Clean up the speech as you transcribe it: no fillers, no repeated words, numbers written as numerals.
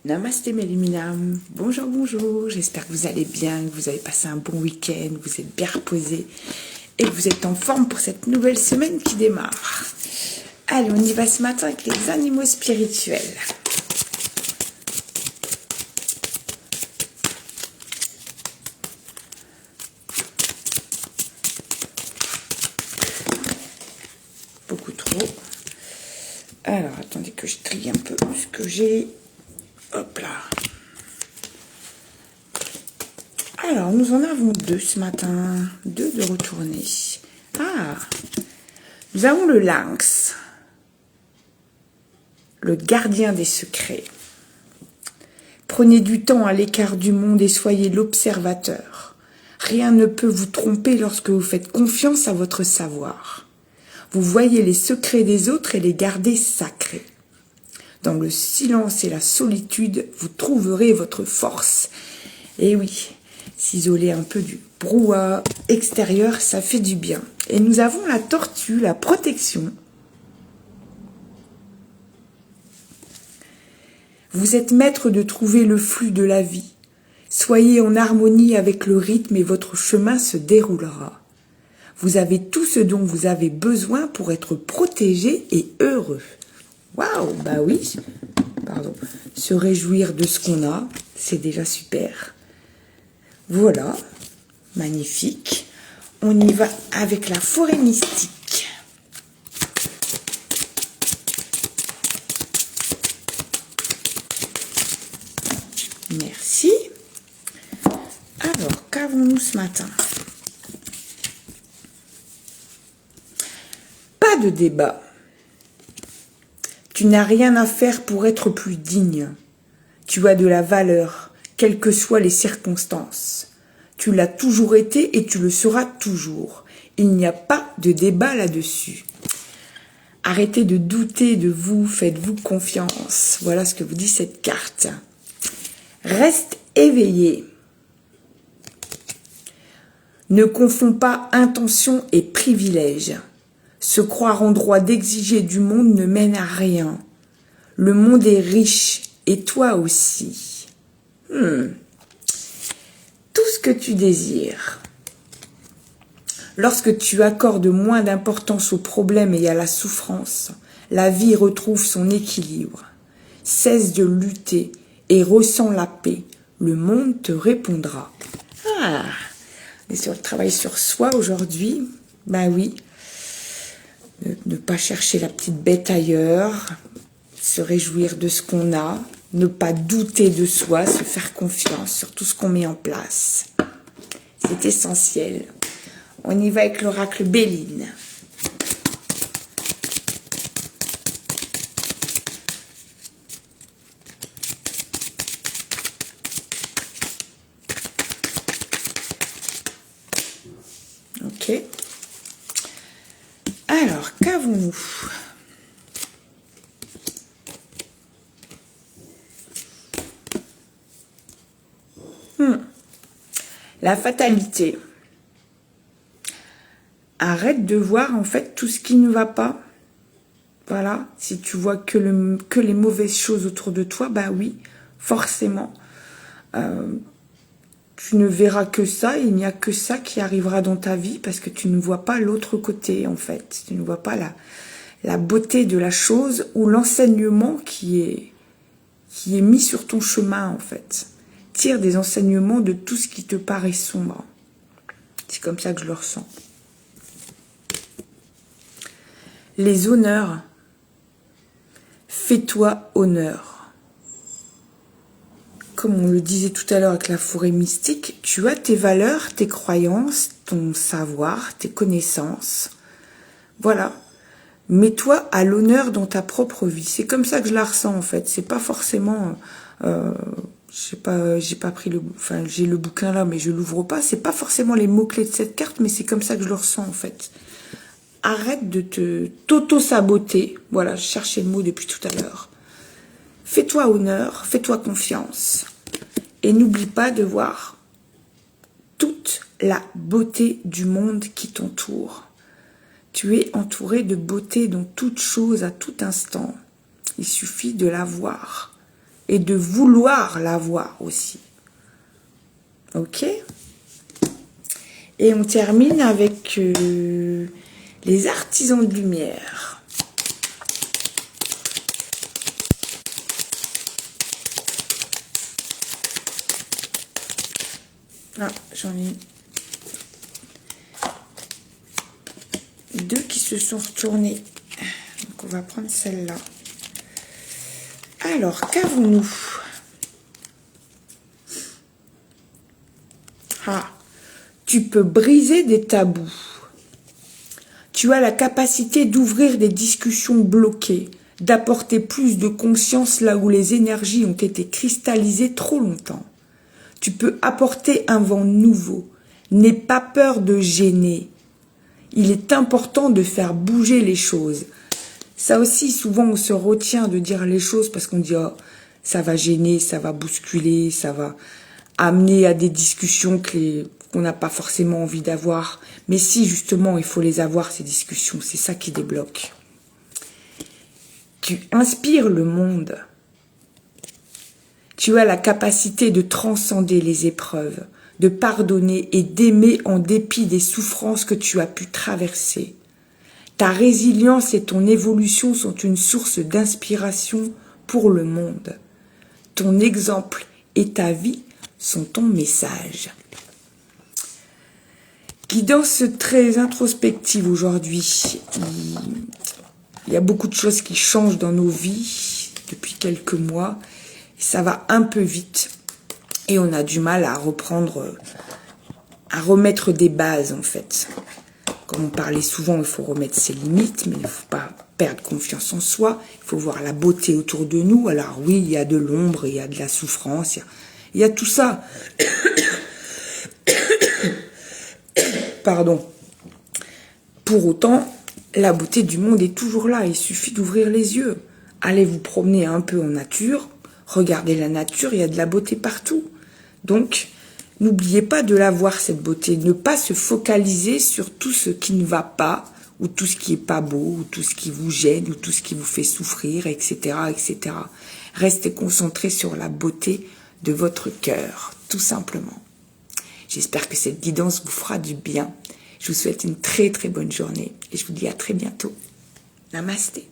Namasté Méliminam, bonjour, j'espère que vous allez bien, que vous avez passé un bon week-end, que vous êtes bien reposé et que vous êtes en forme pour cette nouvelle semaine qui démarre. Allez, on y va ce matin avec les animaux spirituels. Beaucoup trop. Alors, attendez que je trie un peu ce que j'ai. Hop là. Alors, nous en avons deux ce matin. Deux de retourner. Ah, nous avons le lynx. Le gardien des secrets. Prenez du temps à l'écart du monde et soyez l'observateur. Rien ne peut vous tromper lorsque vous faites confiance à votre savoir. Vous voyez les secrets des autres et les gardez sacrés. Dans le silence et la solitude, vous trouverez votre force. Et oui, s'isoler un peu du brouhaha extérieur, ça fait du bien. Et nous avons la tortue, la protection. Vous êtes maître de trouver le flux de la vie. Soyez en harmonie avec le rythme et votre chemin se déroulera. Vous avez tout ce dont vous avez besoin pour être protégé et heureux. Waouh, bah oui, pardon. Se réjouir de ce qu'on a, c'est déjà super. Voilà, magnifique. On y va avec la forêt mystique. Merci. Alors, qu'avons-nous ce matin? Pas de débat. Tu n'as rien à faire pour être plus digne. Tu as de la valeur, quelles que soient les circonstances. Tu l'as toujours été et tu le seras toujours. Il n'y a pas de débat là-dessus. Arrêtez de douter de vous, faites-vous confiance. Voilà ce que vous dit cette carte. Reste éveillé. Ne confonds pas intention et privilège. Se croire en droit d'exiger du monde ne mène à rien. Le monde est riche, et toi aussi. Tout ce que tu désires. Lorsque tu accordes moins d'importance aux problèmes et à la souffrance, la vie retrouve son équilibre. Cesse de lutter et ressens la paix. Le monde te répondra. Ah, on est sur le travail sur soi aujourd'hui. Ben oui. Ne pas chercher la petite bête ailleurs, se réjouir de ce qu'on a, ne pas douter de soi, se faire confiance sur tout ce qu'on met en place. C'est essentiel. On y va avec l'oracle Béline. Ok. Alors, qu'avons-nous? La fatalité. Arrête de voir en fait tout ce qui ne va pas. Voilà, si tu vois que les mauvaises choses autour de toi, bah oui, forcément. Tu ne verras que ça, il n'y a que ça qui arrivera dans ta vie parce que tu ne vois pas l'autre côté en fait. Tu ne vois pas la beauté de la chose ou l'enseignement qui est mis sur ton chemin en fait. Tire des enseignements de tout ce qui te paraît sombre. C'est comme ça que je le ressens. Les honneurs. Fais-toi honneur. Comme on le disait tout à l'heure avec la forêt mystique, tu as tes valeurs, tes croyances, ton savoir, tes connaissances. Voilà. Mets-toi à l'honneur dans ta propre vie. C'est comme ça que je la ressens en fait. C'est pas forcément... j'ai pas pris le... Enfin, j'ai le bouquin là, mais je l'ouvre pas. C'est pas forcément les mots-clés de cette carte, mais c'est comme ça que je le ressens en fait. Arrête de t'auto-saboter. Voilà, je cherchais le mot depuis tout à l'heure. Fais-toi honneur, fais-toi confiance. Et n'oublie pas de voir toute la beauté du monde qui t'entoure. Tu es entouré de beauté dans toute chose, à tout instant. Il suffit de la voir. et de vouloir l'avoir aussi. Ok? Et on termine avec les artisans de lumière. Ah, j'en ai deux qui se sont retournés. Donc on va prendre celle-là. Alors, qu'avons-nous? Ah, tu peux briser des tabous. Tu as la capacité d'ouvrir des discussions bloquées, d'apporter plus de conscience là où les énergies ont été cristallisées trop longtemps. Tu peux apporter un vent nouveau. N'aie pas peur de gêner. Il est important de faire bouger les choses. Ça aussi, souvent, on se retient de dire les choses parce qu'on dit oh, ça va gêner, ça va bousculer, ça va amener à des discussions qu'on n'a pas forcément envie d'avoir. Mais si, justement, il faut les avoir, ces discussions, c'est ça qui débloque. Tu inspires le monde. Tu as la capacité de transcender les épreuves, de pardonner et d'aimer en dépit des souffrances que tu as pu traverser. Ta résilience et ton évolution sont une source d'inspiration pour le monde. Ton exemple et ta vie sont ton message. Guidance très introspective aujourd'hui. Il y a beaucoup de choses qui changent dans nos vies depuis quelques mois. Ça va un peu vite et on a du mal à remettre des bases en fait. Comme on parlait souvent, il faut remettre ses limites, mais il ne faut pas perdre confiance en soi. Il faut voir la beauté autour de nous. Alors oui, il y a de l'ombre, il y a de la souffrance, il y a tout ça. Pardon. Pour autant, la beauté du monde est toujours là. Il suffit d'ouvrir les yeux. Allez vous promener un peu en nature. Regardez la nature, il y a de la beauté partout. Donc, n'oubliez pas de la voir, cette beauté. Ne pas se focaliser sur tout ce qui ne va pas, ou tout ce qui n'est pas beau, ou tout ce qui vous gêne, ou tout ce qui vous fait souffrir, etc., etc. Restez concentrés sur la beauté de votre cœur, tout simplement. J'espère que cette guidance vous fera du bien. Je vous souhaite une très très bonne journée et je vous dis à très bientôt. Namasté.